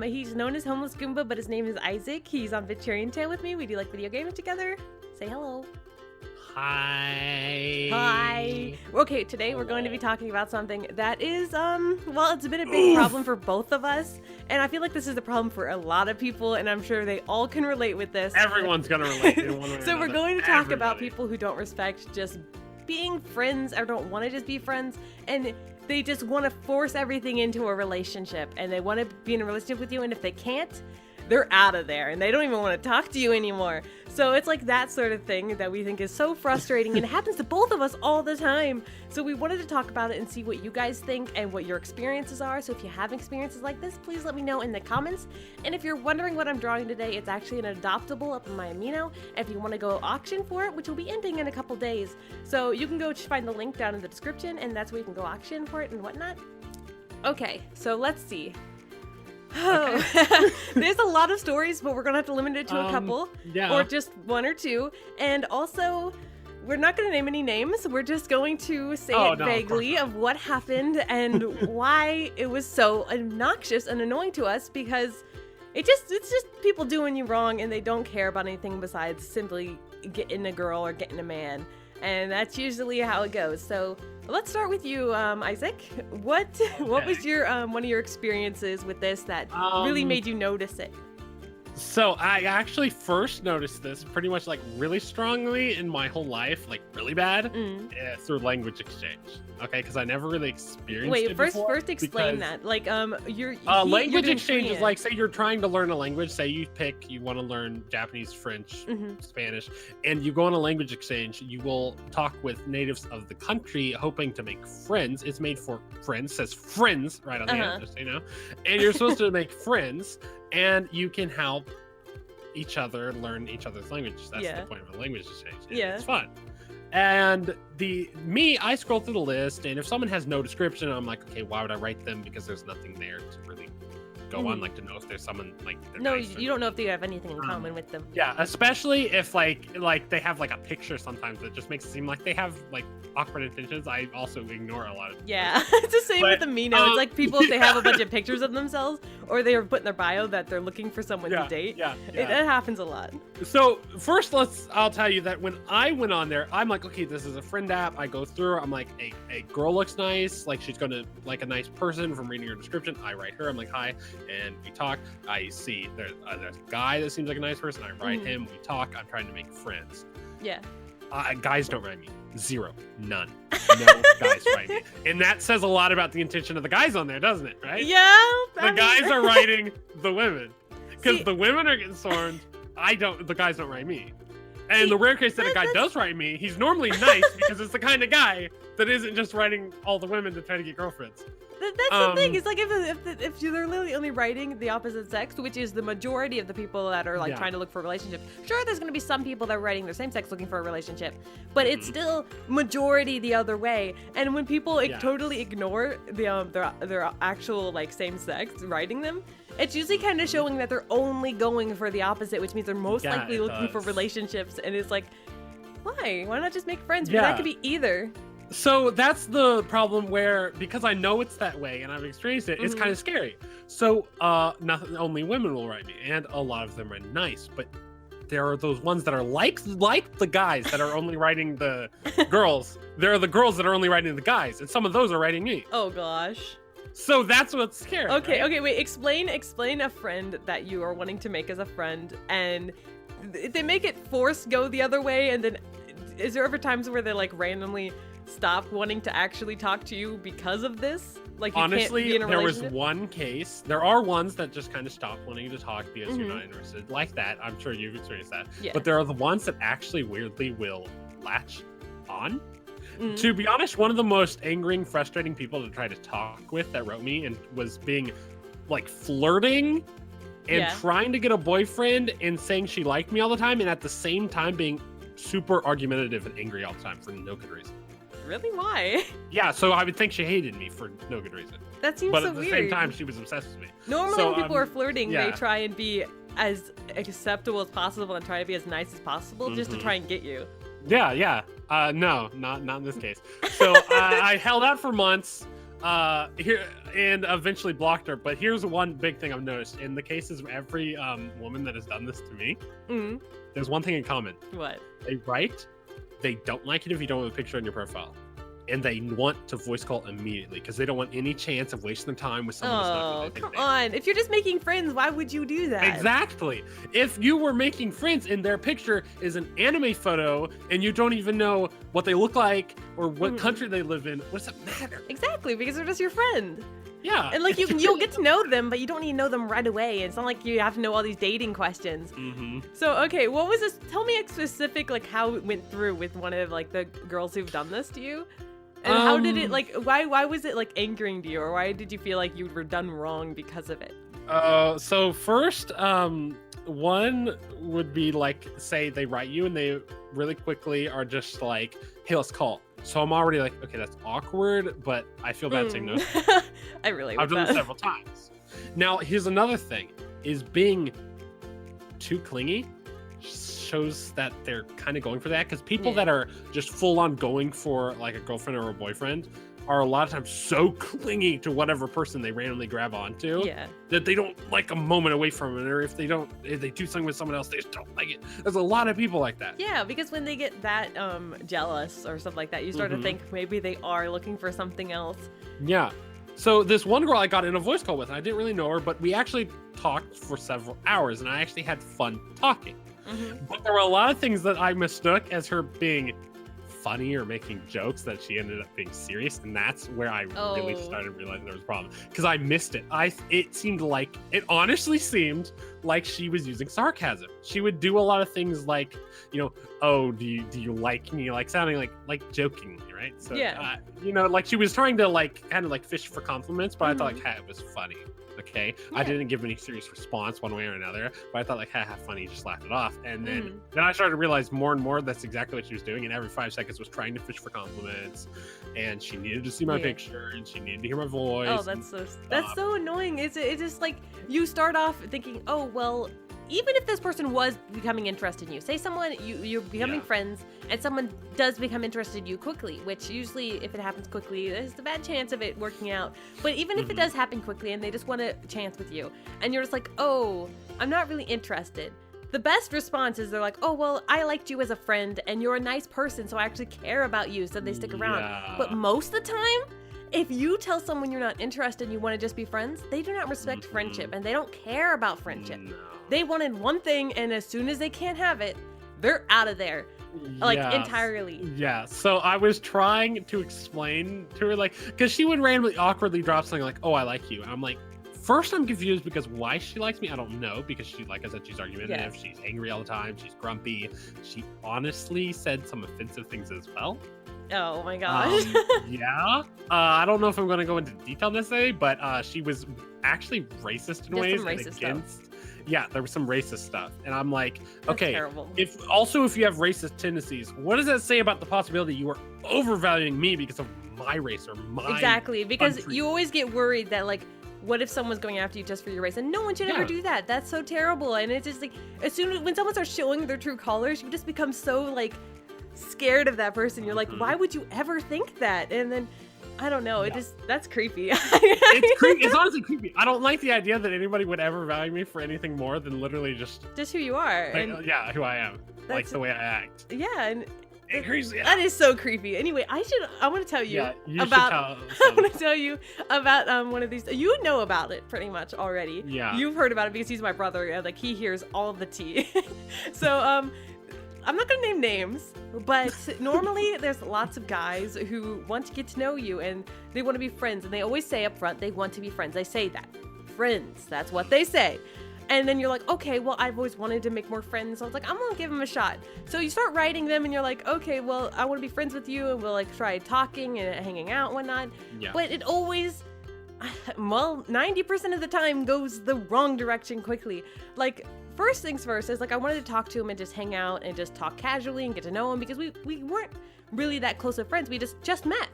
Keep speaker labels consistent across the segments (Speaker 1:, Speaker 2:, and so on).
Speaker 1: He's known as HomelessGoomba, but his name is Isaac. He's on Victorian with me. We do like video games together. Say hello.
Speaker 2: Hi.
Speaker 1: Hi. Okay, today we're going to be talking about something that is, well, it's been a big problem for both of us. And I feel like this is a problem for a lot of people, and I'm sure they all can relate with this.
Speaker 2: Everyone's going to relate in one way or
Speaker 1: So we're
Speaker 2: another.
Speaker 1: going to talk about people who don't respect just being friends or don't want to just be friends, and they just want to force everything into a relationship, and they want to be in a relationship with you, and if they can't, they're out of there and they don't even want to talk to you anymore. So it's like that sort of thing that we think is so frustrating, and it happens to both of us all the time. So we wanted to talk about it and see what you guys think and what your experiences are. So if you have experiences like this, please let me know in the comments. And if you're wondering what I'm drawing today, it's actually an adoptable up in my Amino. If you want to go auction for it, which will be ending in a couple days, so you can go find the link down in the description, and that's where you can go auction for it and whatnot. Okay, so let's see. Oh, okay. There's a lot of stories, but we're gonna have to limit it to a couple, or just one or two. And also, we're not gonna name any names. We're just going to say vaguely of what happened and why it was so obnoxious and annoying to us, because it's just people doing you wrong, and they don't care about anything besides simply getting a girl or getting a man, and that's usually how it goes. So let's start with you, Isaac. What was your one of your experiences with this that really made you notice it?
Speaker 2: So I actually first noticed this pretty much like really strongly in my whole life, like really bad, through language exchange. Okay, because I never really experienced it before.
Speaker 1: First explain that. Like, you're
Speaker 2: language exchange
Speaker 1: Korean.
Speaker 2: is like, say you're trying to learn a language. Say you want to learn Japanese, French, Spanish, and you go on a language exchange. You will talk with natives of the country, hoping to make friends. It's made for friends. Says friends right on the end, just so you know. And you're supposed to make friends, and you can help each other learn each other's languages. That's the point of a language exchange. It's fun. And I scroll through the list, and if someone has no description, I'm like, okay, why would I write them? Because there's nothing there to really go on, like to know if there's someone like.
Speaker 1: No, you don't know if they have anything in common with them.
Speaker 2: Yeah, especially if like they have like a picture sometimes that just makes it seem like they have like awkward intentions. I also ignore a lot of.
Speaker 1: Yeah, it's the same with the Amino. It's like people, if they have a bunch of pictures of themselves, or they are put in their bio that they're looking for someone to date. It happens a lot.
Speaker 2: So first, I'll tell you that when I went on there, I'm like, okay, this is a friend app. I go through. I'm like, a girl looks nice, like she's gonna like a nice person from reading her description. I write her. I'm like, hi, and we talk. I see there's a guy that seems like a nice person. I write him. We talk. I'm trying to make friends.
Speaker 1: Yeah.
Speaker 2: Guys don't write me. Zero. None. No guys write me. And that says a lot about the intention of the guys on there, doesn't it? Right?
Speaker 1: Yeah.
Speaker 2: The guys are writing the women. Because the women are getting stormed. The guys don't write me. And the rare case that a guy does write me, he's normally nice because it's the kind of guy that isn't just writing all the women to try to get girlfriends.
Speaker 1: That's the thing. It's like if they're literally only writing the opposite sex, which is the majority of the people that are like trying to look for a relationship. Sure, there's going to be some people that are writing their same sex looking for a relationship, but it's still majority the other way. And when people totally ignore their actual like same sex writing them, it's usually kind of showing that they're only going for the opposite, which means they're most likely looking for relationships. And it's like, why not just make friends? Because that could be either.
Speaker 2: So that's the problem where, because I know it's that way and I've experienced it, it's kind of scary. So not only women will write me, and a lot of them are nice, but there are those ones that are like the guys that are only writing the girls. There are the girls that are only writing the guys, and some of those are writing me.
Speaker 1: Oh gosh.
Speaker 2: So that's what's scary.
Speaker 1: Okay,
Speaker 2: right?
Speaker 1: okay, wait. Explain a friend that you are wanting to make as a friend, and they make it force go the other way, and then is there ever times where they like randomly stop wanting to actually talk to you because of this? Like, you
Speaker 2: honestly,
Speaker 1: can't be in a
Speaker 2: there was
Speaker 1: relationship?
Speaker 2: one case. There are ones that just kind of stop wanting to talk because you're not interested. Like that. I'm sure you've experienced that. Yeah. But there are the ones that actually weirdly will latch on. To be honest, one of the most angering, frustrating people to try to talk with that wrote me and was being like flirting and trying to get a boyfriend and saying she liked me all the time, and at the same time being super argumentative and angry all the time for no good reason.
Speaker 1: Really? Why?
Speaker 2: Yeah, so I would think she hated me for no good reason.
Speaker 1: That seems so weird.
Speaker 2: But at the same time, she was obsessed with me.
Speaker 1: Normally when people are flirting, they try and be as acceptable as possible and try to be as nice as possible just to try and get you.
Speaker 2: Yeah. No, not in this case. So I held out for months. here and eventually blocked her. But here's one big thing I've noticed in the cases of every woman that has done this to me. There's one thing in common.
Speaker 1: What?
Speaker 2: They write, they don't like it if you don't have a picture on your profile. And they want to voice call immediately because they don't want any chance of wasting their time with someone that's not who they think
Speaker 1: come on. If you're just making friends, why would you do that?
Speaker 2: Exactly. If you were making friends and their picture is an anime photo and you don't even know what they look like or what country they live in, what does it matter?
Speaker 1: Exactly, because they're just your friend.
Speaker 2: Yeah.
Speaker 1: And like you'll get to know them, but you don't need to know them right away. It's not like you have to know all these dating questions. So, okay, what was this? Tell me a specific, like, how it went through with one of, like, the girls who've done this to you. And how did it, like, why was it, like, angering to you? Or why did you feel like you were done wrong because of it?
Speaker 2: So first, one would be, like, say they write you and they really quickly are just like, hey, let's call. So I'm already like, okay, that's awkward, but I feel bad saying no.
Speaker 1: I really
Speaker 2: I've done it several times. Now, here's another thing, is being too clingy shows that they're kind of going for that, because people that are just full on going for like a girlfriend or a boyfriend are a lot of times so clingy to whatever person they randomly grab onto that they don't like a moment away from it, or if they do something with someone else, they just don't like it. There's a lot of people like that.
Speaker 1: Yeah, because when they get that jealous or something like that, you start to think maybe they are looking for something else.
Speaker 2: Yeah. So this one girl I got in a voice call with, and I didn't really know her, but we actually talked for several hours, and I actually had fun talking. But there were a lot of things that I mistook as her being funny or making jokes that she ended up being serious, and that's where I really started realizing there was a problem, because I missed it. It honestly seemed like she was using sarcasm. She would do a lot of things like, oh, do you like me, like sounding like jokingly, right? So like she was trying to like kind of like fish for compliments, but I thought like, hey, it was funny. Okay, I didn't give any serious response one way or another, but I thought like, haha, funny, just laughed it off. And then I started to realize more and more that's exactly what she was doing, and every 5 seconds was trying to fish for compliments, and she needed to see my picture, and she needed to hear my voice.
Speaker 1: Oh, that's so annoying. It's just like you start off thinking, oh well, even if this person was becoming interested in you, say someone you're becoming friends and someone does become interested in you quickly, which usually if it happens quickly, there's a bad chance of it working out. But even if it does happen quickly and they just want a chance with you and you're just like, oh, I'm not really interested. The best response is they're like, oh, well, I liked you as a friend and you're a nice person, so I actually care about you, so they stick around. But most of the time, if you tell someone you're not interested and you want to just be friends, they do not respect friendship and they don't care about friendship. No. They wanted one thing, and as soon as they can't have it, they're out of there. Like, entirely. Yeah,
Speaker 2: so I was trying to explain to her, like, because she would randomly awkwardly drop something like, oh, I like you. And I'm like, first I'm confused because why she likes me, I don't know, because she, like I said, she's argumentative, she's angry all the time, she's grumpy. She honestly said some offensive things as well.
Speaker 1: Oh my gosh.
Speaker 2: I don't know if I'm going to go into detail necessarily, but she was actually racist in ways. There was some racist stuff, and I'm like, okay, if you have racist tendencies, what does that say about the possibility you are overvaluing me because of my race or my
Speaker 1: because
Speaker 2: country?
Speaker 1: You always get worried that, like, what if someone's going after you just for your race? And no one should ever do that. That's so terrible. And it's just like, when someone starts showing their true colors, you just become so like scared of that person. You're like, why would you ever think that? And then I don't know. That's creepy.
Speaker 2: It's creepy. It's honestly creepy. I don't like the idea that anybody would ever value me for anything more than literally just
Speaker 1: who you are.
Speaker 2: Who I am. Like the way I act.
Speaker 1: Yeah, and
Speaker 2: it's crazy.
Speaker 1: That is so creepy. Anyway, I want to tell you about one of these. You know about it pretty much already. Yeah. You've heard about it because he's my brother, and like he hears all of the tea. So I'm not gonna name names, but normally there's lots of guys who want to get to know you and they want to be friends, and they always say up front they want to be friends. They say that. Friends, that's what they say. And then you're like, okay, well, I've always wanted to make more friends. So I was like, I'm gonna give them a shot. So you start writing them and you're like, okay, well, I want to be friends with you, and we'll like try talking and hanging out and whatnot. Yeah. But it always, 90% of the time goes the wrong direction quickly. Like, first things first is like I wanted to talk to him and just hang out and just talk casually and get to know him, because we weren't really that close of friends. We just met.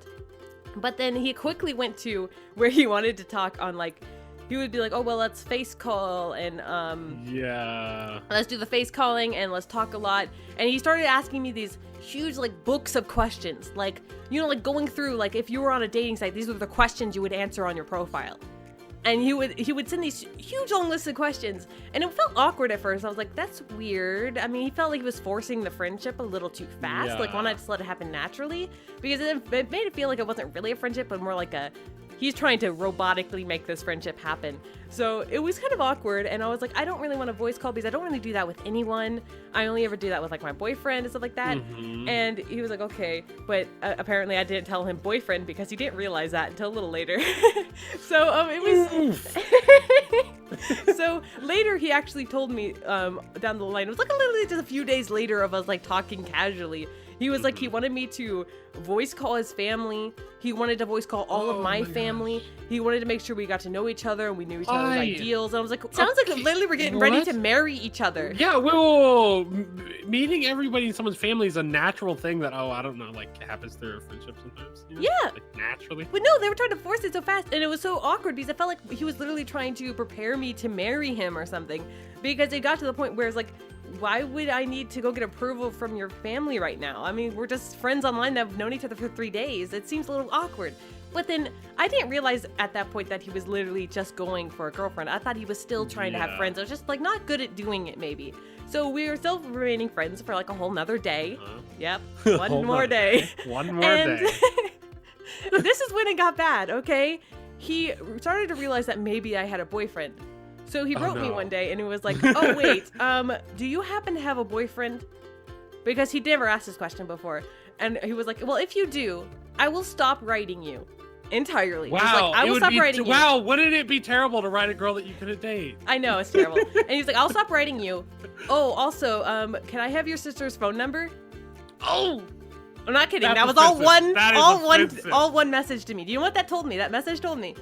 Speaker 1: But then he quickly went to where he wanted to talk on like he would be like, oh, well, let's face call, and let's do the face calling, and let's talk a lot. And he started asking me these huge, like, books of questions, like, you know, like going through, like, if you were on a dating site, these were the questions you would answer on your profile. And he would send these huge long lists of questions, and it felt awkward at first. I was like, that's weird. I mean, he felt like he was forcing the friendship a little too fast. Like, why not just let it happen naturally? Because it made it feel like it wasn't really a friendship, but more like he's trying to robotically make this friendship happen. So it was kind of awkward, and I was like, I don't really want to voice call because I don't really do that with anyone. I only ever do that with, like, my boyfriend and stuff like that. And he was like, okay, but apparently I didn't tell him boyfriend because he didn't realize that until a little later. So it was so later he actually told me down the line, it was like literally just a few days later of us, like, talking casually. He was like, he wanted me to voice call his family. He wanted to voice call all of my family. Gosh. He wanted to make sure we got to know each other and we knew each other's ideals. And I was like, sounds like literally we're getting ready to marry each other.
Speaker 2: Yeah, whoa. Meeting everybody in someone's family is a natural thing that, I don't know, like, happens through a friendship sometimes. You know?
Speaker 1: Yeah.
Speaker 2: Like, naturally.
Speaker 1: But no, they were trying to force it so fast. And it was so awkward because I felt like he was literally trying to prepare me to marry him or something. Because it got to the point where it's like, why would I need to go get approval from your family right now? I mean, we're just friends online that have known each other for 3 days. It seems a little awkward. But then I didn't realize at that point that he was literally just going for a girlfriend. I thought he was still trying to have friends. I was just, like, not good at doing it, maybe. So we were still remaining friends for, like, a whole nother day. Yep. One more day.
Speaker 2: One more day.
Speaker 1: This is when it got bad, okay? He started to realize that maybe I had a boyfriend. So he wrote me one day and it was like, oh, wait, do you happen to have a boyfriend? Because he never asked this question before. And he was like, well, if you do, I will stop writing you entirely.
Speaker 2: Wow.
Speaker 1: He's like, I will stop writing you.
Speaker 2: Wow, wouldn't it be terrible to write a girl that you couldn't date?
Speaker 1: I know, it's terrible. And he's like, I'll stop writing you. Oh, also, can I have your sister's phone number?
Speaker 2: Oh!
Speaker 1: I'm not kidding.
Speaker 2: That's
Speaker 1: that was
Speaker 2: offensive.
Speaker 1: all one message to me. Do you know what that told me? That message told me.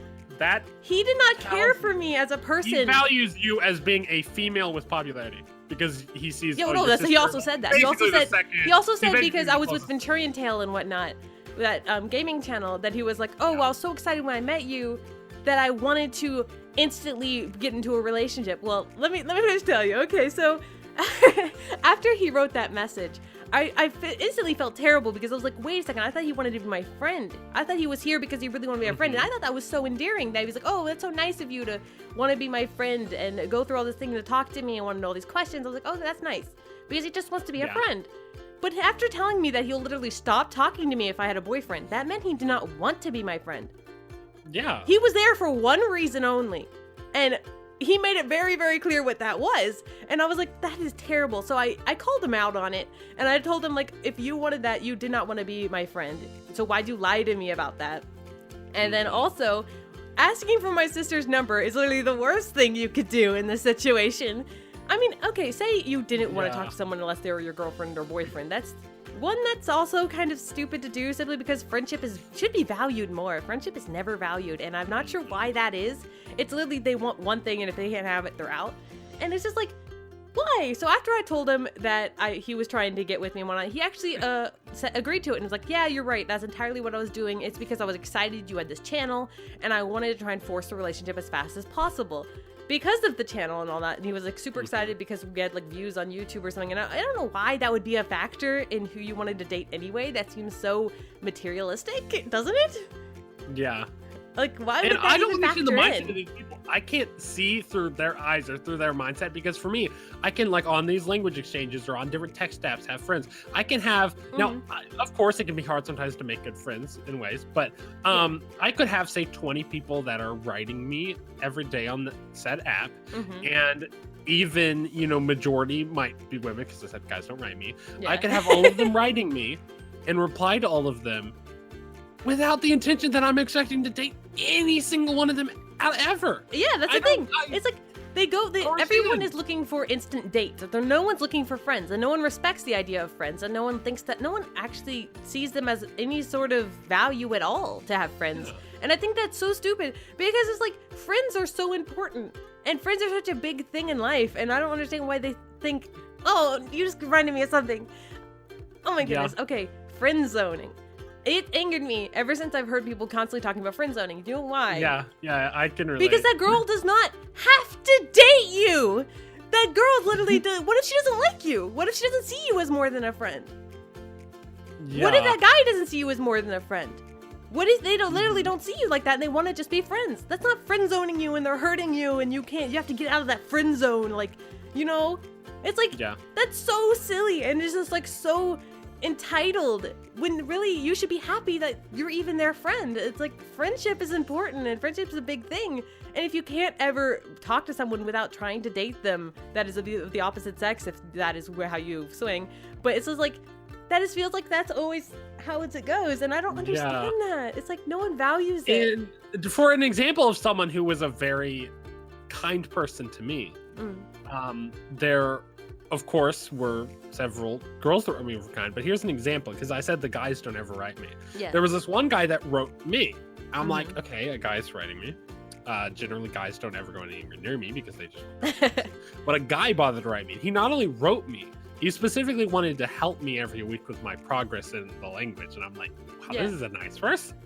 Speaker 1: He did not care for me as a person.
Speaker 2: He values you as being a female with popularity because he sees.
Speaker 1: He also said that. He also said because I was with Venturian Tale and whatnot, that gaming channel, that he was like, oh, well, I was so excited when I met you that I wanted to instantly get into a relationship. Well, let me just tell you. Okay, so after he wrote that message, I instantly felt terrible because I was like, wait a second, I thought he wanted to be my friend. I thought he was here because he really wanted to be my friend. And I thought that was so endearing that he was like, oh, that's so nice of you to want to be my friend and go through all this thing to talk to me and want to know all these questions. I was like, oh, that's nice. Because he just wants to be a friend. But after telling me that he'll literally stop talking to me if I had a boyfriend, that meant he did not want to be my friend.
Speaker 2: Yeah.
Speaker 1: He was there for one reason only. And he made it very, very clear what that was. And I was like, that is terrible. So I called him out on it. And I told him, like, if you wanted that, you did not want to be my friend. So why'd you lie to me about that? And then also, asking for my sister's number is literally the worst thing you could do in this situation. I mean, okay, say you didn't want to talk to someone unless they were your girlfriend or boyfriend. That's also kind of stupid to do simply because friendship should be valued more. Friendship is never valued, and I'm not sure why that is. It's literally they want one thing, and if they can't have it, they're out. And it's just like, why? So after I told him that he was trying to get with me one night, he actually agreed to it and was like, yeah, you're right. That's entirely what I was doing. It's because I was excited you had this channel, and I wanted to try and force the relationship as fast as possible. Because of the channel and all that, and he was like super excited because we had like views on YouTube or something, and I don't know why that would be a factor in who you wanted to date anyway. That seems so materialistic, doesn't it?
Speaker 2: Yeah.
Speaker 1: Like, why would
Speaker 2: and
Speaker 1: that
Speaker 2: I don't
Speaker 1: even
Speaker 2: understand the
Speaker 1: factor
Speaker 2: mindset
Speaker 1: in?
Speaker 2: of these people. I can't see through their eyes or through their mindset because for me, I can like on these language exchanges or on different text apps have friends. I can have now, of course, it can be hard sometimes to make good friends in ways, but I could have say 20 people that are writing me every day on the said app, and even majority might be women because I said guys don't write me. Yeah. I could have all of them writing me and reply to all of them without the intention that I'm expecting to date any single one of them ever.
Speaker 1: Yeah, that's the thing. It's like everyone is looking for instant dates. No one's looking for friends, and no one respects the idea of friends, and no one actually sees them as any sort of value at all to have friends. Yeah. And I think that's so stupid because it's like friends are so important, and friends are such a big thing in life, and I don't understand why they think, oh, you just reminded me of something. Oh my goodness. Yeah. Okay, friend zoning. it angered me ever since I've heard people constantly talking about friend zoning. You know why?
Speaker 2: Yeah, I can relate.
Speaker 1: Because that girl does not have to date you. That girl literally does. What if she doesn't like you? What if she doesn't see you as more than a friend?
Speaker 2: Yeah.
Speaker 1: What if that guy doesn't see you as more than a friend? What if they literally don't see you like that and they want to just be friends? That's not friend zoning you and they're hurting you and you have to get out of that friend zone. Like, it's like, that's so silly and it's just like so entitled when really you should be happy that you're even their friend. It's like friendship is important and friendship is a big thing. And if you can't ever talk to someone without trying to date them, that is of the opposite sex, if that is how you swing. But it's just like, that just feels like that's always how it goes. And I don't understand that. It's like no one values it.
Speaker 2: And for an example of someone who was a very kind person to me, there, of course, were several girls that wrote me were kind. But here's an example, because I said the guys don't ever write me.
Speaker 1: Yeah.
Speaker 2: There was this one guy that wrote me. I'm like, okay, a guy's writing me. Generally, guys don't ever go anywhere near me because they just... But a guy bothered to write me. He not only wrote me, he specifically wanted to help me every week with my progress in the language. And I'm like, wow, this is a nice person.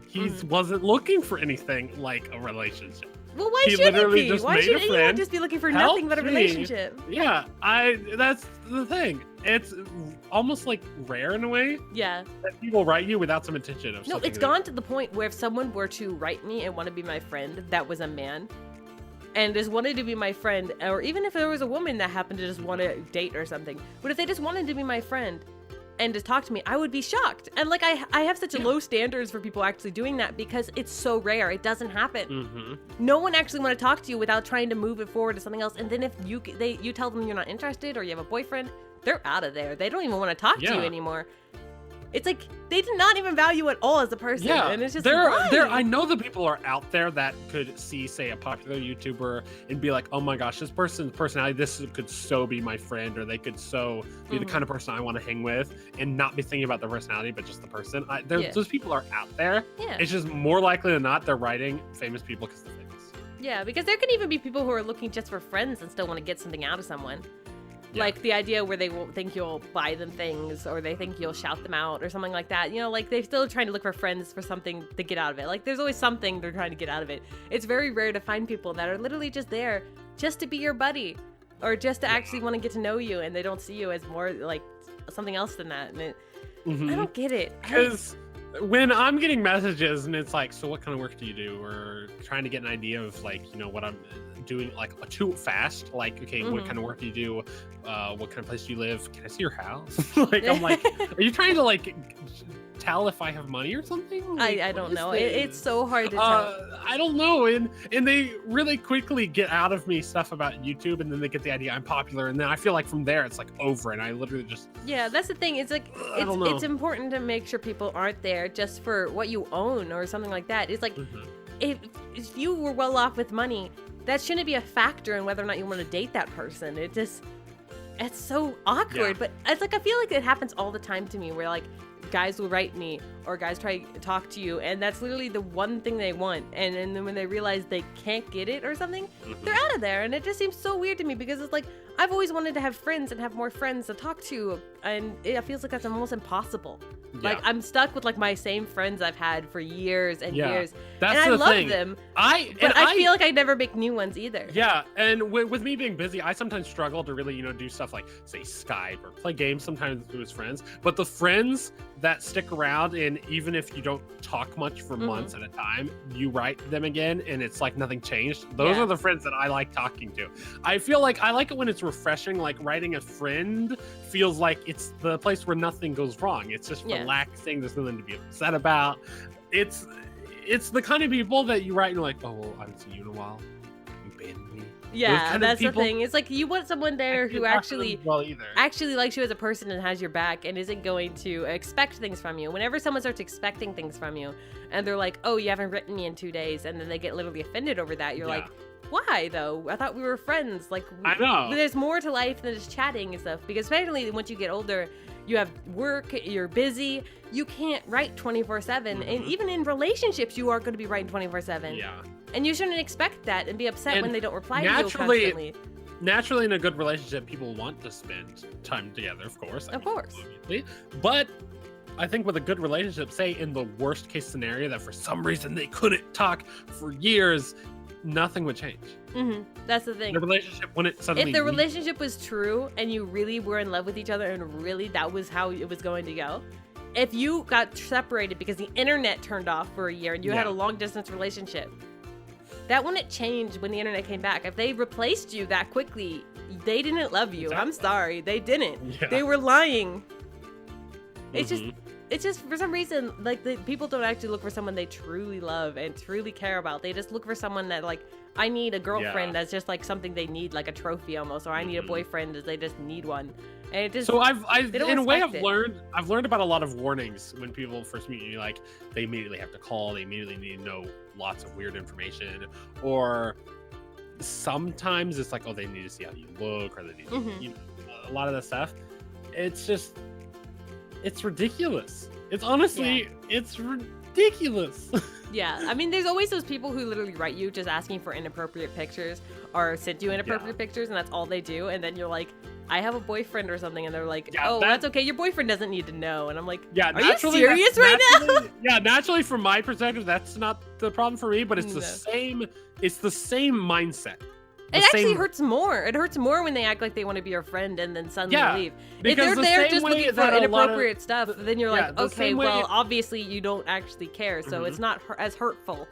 Speaker 2: He wasn't looking for anything like a relationship.
Speaker 1: Well, why should it be? Why should anyone just be looking for nothing but a relationship?
Speaker 2: Yeah, that's the thing. It's almost like rare in a way.
Speaker 1: Yeah.
Speaker 2: That people write you without some intention of something.
Speaker 1: No, it's gone to the point where if someone were to write me and want to be my friend, that was a man, and just wanted to be my friend, or even if there was a woman that happened to just want to date or something, but if they just wanted to be my friend and just talk to me, I would be shocked. And like I have such low standards for people actually doing that because it's so rare. It doesn't happen. No one actually want to talk to you without trying to move it forward to something else. And then if you tell them you're not interested or you have a boyfriend, they're out of there. They don't even want to talk to you anymore. It's like they did not even value it at all as a person.
Speaker 2: Yeah,
Speaker 1: and it's just
Speaker 2: there. I know that people are out there that could see, say, a popular YouTuber and be like, "Oh my gosh, this person's personality, this could so be my friend," or they could so be the kind of person I want to hang with, and not be thinking about the personality, but just the person. Those people are out there.
Speaker 1: Yeah.
Speaker 2: It's just more likely than not they're writing famous people because they're famous.
Speaker 1: Yeah, because there can even be people who are looking just for friends and still want to get something out of someone. Yeah. Like the idea where they won't think you'll buy them things or they think you'll shout them out or something like that. Like they're still trying to look for friends for something to get out of it. Like there's always something they're trying to get out of it. It's very rare to find people that are literally just there just to be your buddy or just to actually want to get to know you, and they don't see you as more like something else than that. And I don't get it.
Speaker 2: Because when I'm getting messages and it's like, so what kind of work do you do? Or trying to get an idea of like, what I'm doing, like too fast. Like, okay, what kind of work do you do? What kind of place do you live? Can I see your house? Like, I'm like, are you trying to like tell if I have money or something? Like,
Speaker 1: I don't know. It's so hard to tell.
Speaker 2: I don't know. And they really quickly get out of me stuff about YouTube, and then they get the idea I'm popular, and then I feel like from there it's like over, and I literally just...
Speaker 1: Yeah, that's the thing. It's like, it's important to make sure people aren't there just for what you own or something like that. It's like, if you were well off with money, that shouldn't be a factor in whether or not you want to date that person. It's so awkward. But it's like, I feel like it happens all the time to me where like guys will write me or guys try to talk to you, and that's literally the one thing they want, and then when they realize they can't get it or something, they're out of there. And it just seems so weird to me because it's like, I've always wanted to have friends and have more friends to talk to, and it feels like that's almost impossible. Like I'm stuck with like my same friends I've had for years and years,
Speaker 2: that's
Speaker 1: and I
Speaker 2: the
Speaker 1: love
Speaker 2: thing.
Speaker 1: them. I feel like I never make new ones either.
Speaker 2: Yeah, and with me being busy, I sometimes struggle to really do stuff like say Skype or play games sometimes with friends. But the friends that stick around, and even if you don't talk much for months at a time, you write them again, and it's like nothing changed. Those are the friends that I like talking to. I feel like I like it when it's refreshing. Like writing a friend feels like it's the place where nothing goes wrong. It's just relaxing. There's nothing to be upset about. It's the kind of people that you write and you're like, oh, well, I haven't seen you in a while. You abandoned me.
Speaker 1: Yeah, that's the thing. It's like you want someone there who actually likes you as a person and has your back and isn't going to expect things from you. Whenever someone starts expecting things from you and they're like, oh, you haven't written me in 2 days, and then they get literally offended over that, you're like, why though? I thought we were friends. Like,
Speaker 2: I know.
Speaker 1: There's more to life than just chatting and stuff, because especially once you get older, you have work, you're busy, you can't write 24/7, and even in relationships you are going to be writing 24/7.
Speaker 2: Yeah. And
Speaker 1: you shouldn't expect that and be upset when they don't reply to you constantly.
Speaker 2: Naturally, in a good relationship, people want to spend time together, of course.
Speaker 1: Of course.
Speaker 2: Obviously. But I think with a good relationship, say in the worst case scenario that for some reason they couldn't talk for years, nothing would change.
Speaker 1: That's the thing.
Speaker 2: The relationship wouldn't suddenly.
Speaker 1: If the relationship was true and you really were in love with each other and really that was how it was going to go, if you got separated because the internet turned off for a year and you had a long distance relationship, that wouldn't change when the internet came back. If they replaced you that quickly, they didn't love you.
Speaker 2: Exactly.
Speaker 1: I'm sorry, they didn't.
Speaker 2: Yeah.
Speaker 1: They were lying. It's just for some reason, like, the people don't actually look for someone they truly love and truly care about. They just look for someone that, like, I need a girlfriend that's just like something they need, like a trophy almost, or I need a boyfriend as they just need one. And it just,
Speaker 2: so I've in a way I've
Speaker 1: it.
Speaker 2: learned about a lot of warnings when people first meet you. Like, they immediately have to call, they immediately need to know lots of weird information, or sometimes it's like, oh, they need to see how you look, or they need to, you know, a lot of that stuff. It's just, it's ridiculous. It's honestly, it's ridiculous.
Speaker 1: Yeah, I mean, there's always those people who literally write you just asking for inappropriate pictures or send you inappropriate pictures, and that's all they do. And then you're like, I have a boyfriend or something, and they're like, oh, that's okay. Your boyfriend doesn't need to know. And I'm like, are you serious right now?
Speaker 2: Yeah, naturally, from my perspective, that's not the problem for me, but it's the same. It's the same mindset.
Speaker 1: It actually hurts more. It hurts more when they act like they want to be your friend and then suddenly leave. If they're there just looking for inappropriate stuff, then you're like, okay, well, obviously you don't actually care, so it's not as hurtful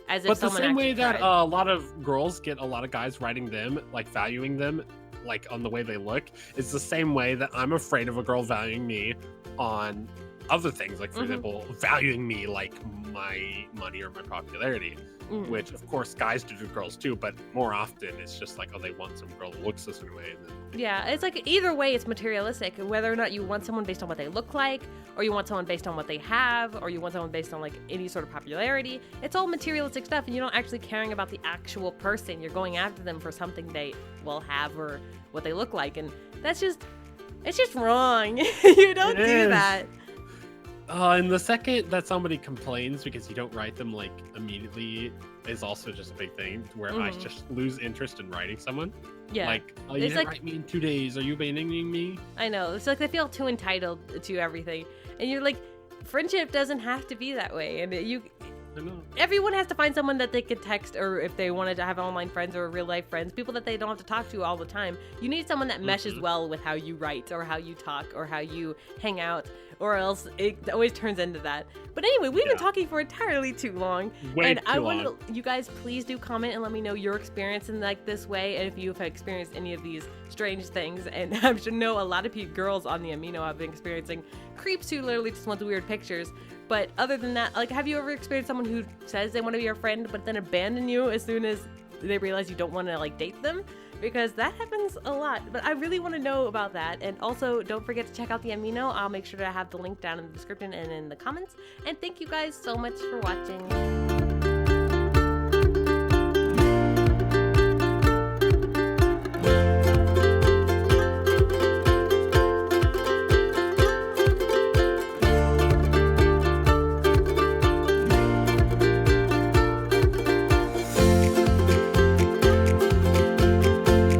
Speaker 1: as if someone actually tried. But the same way that
Speaker 2: a lot of girls get a lot of guys writing them, like valuing them, like on the way they look, is the same way that I'm afraid of a girl valuing me on other things, like for example, valuing me like my money or my popularity. Which, of course, guys do to girls too, but more often it's just like, oh, they want some girl that looks a certain way. And then...
Speaker 1: Yeah, it's like either way, it's materialistic. Whether or not you want someone based on what they look like, or you want someone based on what they have, or you want someone based on like any sort of popularity, it's all materialistic stuff, and you're not actually caring about the actual person. You're going after them for something they will have or what they look like, and that's just, it's just wrong. You don't do that.
Speaker 2: And the second that somebody complains because you don't write them like immediately is also just a big thing where I just lose interest in writing someone. Yeah. Like, oh, you didn't write me in 2 days. Are you abandoning me?
Speaker 1: I know. It's like they feel too entitled to everything. And you're like, friendship doesn't have to be that way. And everyone has to find someone that they could text, or if they wanted to have online friends or real life friends, people that they don't have to talk to all the time. You need someone that meshes well with how you write or how you talk or how you hang out, or else it always turns into that. But anyway, we've been talking for entirely too long. I want you guys, please do comment and let me know your experience in like this way, and if you've experienced any of these strange things. And I should know a lot of girls on the Amino have been experiencing creeps who literally just want the weird pictures. But other than that, like, have you ever experienced someone who says they want to be your friend but then abandon you as soon as they realize you don't want to like date them? Because that happens a lot. But I really want to know about that. And also, don't forget to check out the Amino. I'll make sure to have the link down in the description and in the comments. And thank you guys so much for watching.